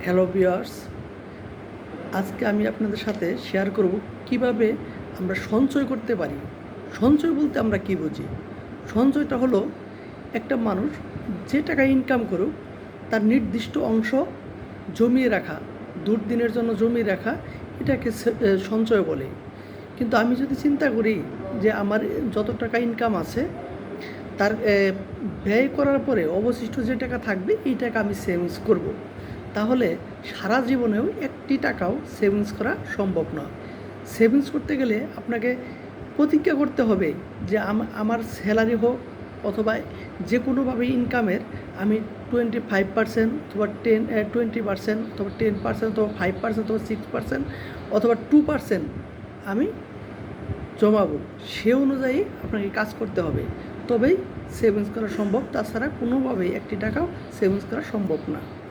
Hello viewers, আজকে আমি আপনাদের সাথে শেয়ার করব কিভাবে আমরা সঞ্চয় করতে পারি। সঞ্চয় বলতে আমরা কি বুঝি? সঞ্চয়টা হলো একটা মানুষ যে টাকা ইনকাম করুক তার নির্দিষ্ট অংশ জমিয়ে রাখা, দুর্দিনের জন্য জমিয়ে রাখা, এটাকে সঞ্চয় বলে। কিন্তু আমি যদি চিন্তা করি যে আমার যত টাকা ইনকাম আছে তার ব্যয় করার পরে অবশিষ্ট যে টাকা থাকবে এই টাকা আমি সেভিংস করব, তাহলে সারা জীবনেও একটি টাকাও সেভিংস করা সম্ভব নয়। সেভিংস করতে গেলে আপনাকে প্রতিজ্ঞা করতে হবে যে আমার স্যালারি হোক অথবা যে কোনোভাবে ইনকামের আমি 25% অথবা 20% অথবা 10% অথবা 5% অথবা 6% অথবা 2% আমি জমাবো। সে অনুযায়ী আপনাকে কাজ করতে হবে, তবেই সেভিংস করা সম্ভব। তাছাড়া কোনোভাবেই একটি টাকাও সেভিংস করা সম্ভব না।